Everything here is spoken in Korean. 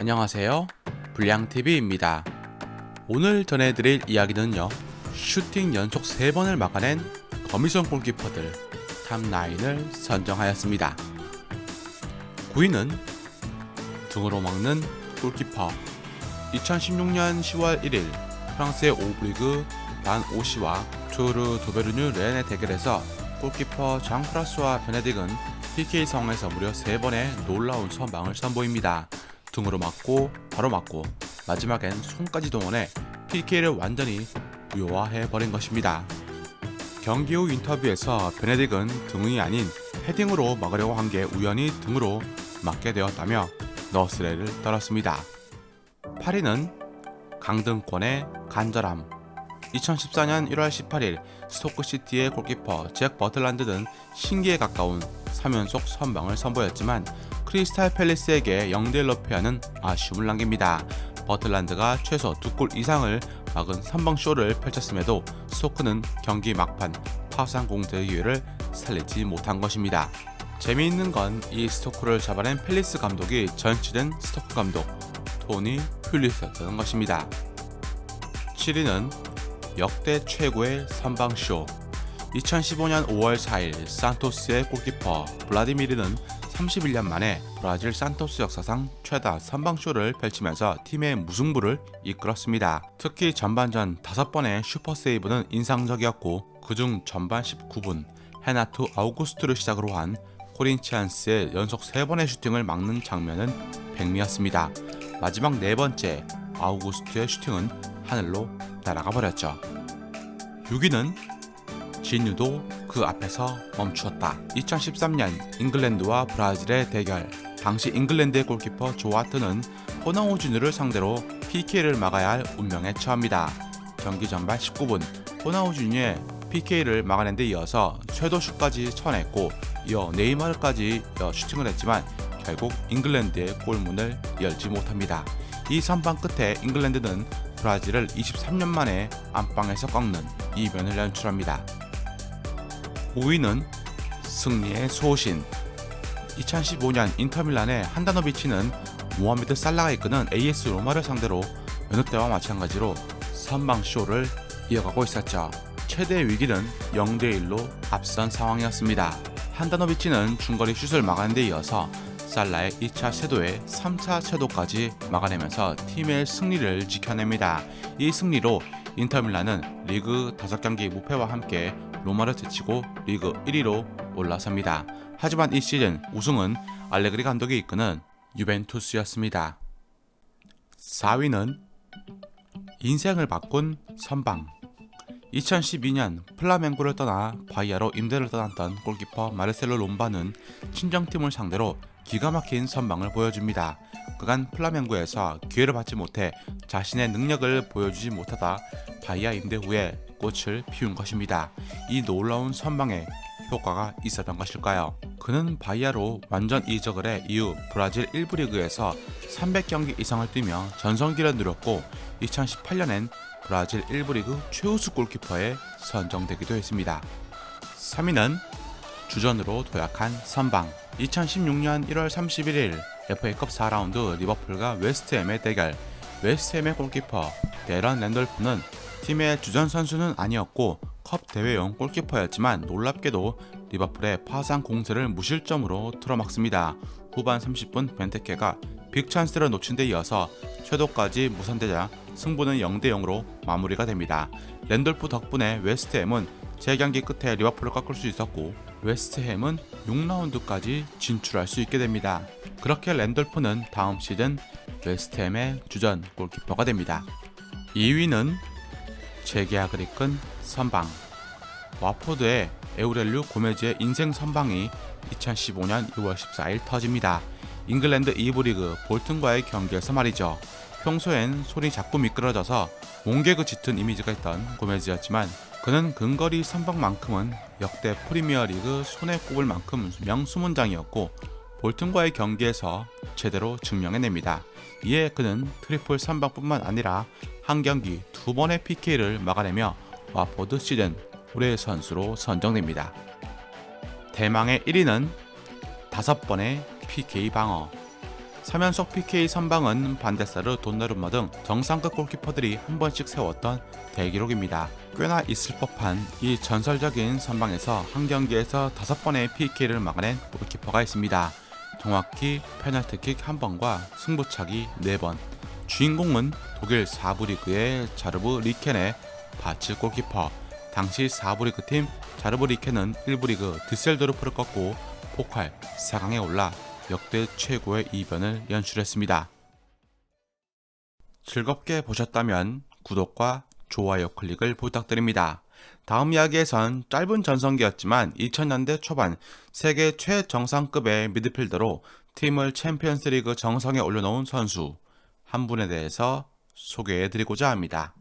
안녕하세요, 불량TV입니다. 오늘 전해드릴 이야기는요, 슈팅 연속 3번을 막아낸 거미손 골키퍼들 탑9을 선정하였습니다. 9위는 등으로 막는 골키퍼. 2016년 10월 1일 프랑스의 5부 리그 란 오시와 투르 도베르뉴 렌의 대결에서 골키퍼 장프라스와 베네딕은 PK 상황에서 무려 3번의 놀라운 선방을 선보입니다. 등으로 맞고 바로 맞고 마지막엔 손까지 동원해 PK를 완전히 무효화해버린 것입니다. 경기 후 인터뷰에서 베네딕은 등이 아닌 헤딩으로 막으려고 한 게 우연히 등으로 맞게 되었다며 너스레를 떨었습니다. 8위는 강등권의 간절함. 2014년 1월 18일 스토크시티의 골키퍼 잭 버틀란드는 신기에 가까운 3연속 선방을 선보였지만 크리스탈 팰리스에게 0대1로 패하는 아쉬움을 남깁니다. 버틀란드가 최소 2골 이상을 막은 선방쇼를 펼쳤음에도 스토크는 경기 막판 파상 공격의 기회를 살리지 못한 것입니다. 재미있는 건 이 스토크를 잡아낸 팰리스 감독이 전치된 스토크 감독 토니 퓰리스였던 것입니다. 7위는 역대 최고의 선방쇼. 2015년 5월 4일 산토스의 골키퍼 블라디미르는 31년 만에 브라질 산토스 역사상 최다 선방쇼를 펼치면서 팀의 무승부를 이끌었습니다. 특히 전반전 5번의 슈퍼세이브는 인상적이었고 그중 전반 19분 헤나투 아우구스트를 시작으로 한 코린치안스의 연속 3번의 슈팅을 막는 장면은 백미였습니다. 마지막 4번째 아우구스트의 슈팅은 하늘로 날아가 버렸죠. 6위는 진유도 그 앞에서 멈추었다. 2013년 잉글랜드와 브라질의 대결. 당시 잉글랜드의 골키퍼 조아트는 호나우지뉴를 상대로 PK를 막아야 할 운명에 처합니다. 경기 전반 19분 호나우지뉴의 PK를 막아낸 데 이어서 쇄도슛까지 쳐냈고 이어 네이마르까지 슈팅을 했지만 결국 잉글랜드의 골문을 열지 못합니다. 이 선방 끝에 잉글랜드는 브라질을 23년 만에 안방에서 꺾는 이변을 연출합니다. 5위는 승리의 소신. 2015년 인터밀란의 한다노비치는 모하메드 살라가 이끄는 AS 로마를 상대로 여느 때와 마찬가지로 선방쇼를 이어가고 있었죠. 최대 위기는 0대1로 앞선 상황이었습니다. 한다노비치는 중거리 슛을 막아낸 데 이어서 살라의 2차 쇄도에 3차 쇄도까지 막아내면서 팀의 승리를 지켜냅니다. 이 승리로 인터밀란은 리그 5경기 무패와 함께 로마를 제치고 리그 1위로 올라섭니다. 하지만 이 시즌 우승은 알레그리 감독이 이끄는 유벤투스였습니다. 4위는 인생을 바꾼 선방. 2012년 플라멩고를 떠나 바이아로 임대를 떠났던 골키퍼 마르셀로 롬바는 친정팀을 상대로 기가 막힌 선방을 보여줍니다. 그간 플라멩고에서 기회를 받지 못해 자신의 능력을 보여주지 못하다 바이아 임대 후에 꽃을 피운 것입니다. 이 놀라운 선방에 효과가 있었던 것일까요? 그는 바이아로 완전 이적을 해 이후 브라질 1부 리그에서 300경기 이상을 뛰며 전성기를 누렸고 2018년엔 브라질 1부 리그 최우수 골키퍼에 선정되기도 했습니다. 3위는 주전으로 도약한 선방. 2016년 1월 31일 FA컵 4라운드 리버풀과 웨스트햄의 대결. 웨스트햄의 골키퍼 데런 랜돌프는 팀의 주전 선수는 아니었고 컵 대회용 골키퍼였지만 놀랍게도 리버풀의 파상 공세를 무실점으로 틀어막습니다. 후반 30분 벤테케가 빅찬스를 놓친 데 이어서 쇄도까지 무산되자 승부는 0대0으로 마무리가 됩니다. 랜돌프 덕분에 웨스트햄은 재경기 끝에 리버풀을 꺾을 수 있었고 웨스트햄은 6라운드까지 진출할 수 있게 됩니다. 그렇게 랜돌프는 다음 시즌 웨스트햄의 주전 골키퍼가 됩니다. 2위는 재계약을 이끈 선방. 와포드의 에우렐류 고메즈의 인생 선방이 2015년 6월 14일 터집니다. 잉글랜드 2부 리그 볼튼과의 경기에서 말이죠. 평소엔 손이 자꾸 미끄러져서 몸개그 짙은 이미지가 있던 고메즈였지만 그는 근거리 선방만큼은 역대 프리미어리그 손에 꼽을 만큼 명수문장이었고 볼튼과의 경기에서 제대로 증명해냅니다. 이에 그는 트리플 선방뿐만 아니라 한 경기 2번의 PK를 막아내며 와포드 시즌 올해의 선수로 선정됩니다. 대망의 1위는 5번의 PK 방어. 3연속 PK 선방은 반데사르, 돈나룸마 등 정상급 골키퍼들이 한 번씩 세웠던 대기록입니다. 꽤나 있을 법한 이 전설적인 선방에서 한 경기에서 5번의 PK를 막아낸 골키퍼가 있습니다. 정확히 페널티킥 1번과 승부차기 4번. 주인공은 독일 4부 리그의 자르브 리켄의 바츠 골키퍼. 당시 4부 리그팀 자르브 리켄은 1부 리그 드셀도르프를 꺾고 포칼 4강에 올라 역대 최고의 이변을 연출했습니다. 즐겁게 보셨다면 구독과 좋아요 클릭을 부탁드립니다. 다음 이야기에선 짧은 전성기였지만 2000년대 초반 세계 최정상급의 미드필더로 팀을 챔피언스리그 정상에 올려놓은 선수 한 분에 대해서 소개해드리고자 합니다.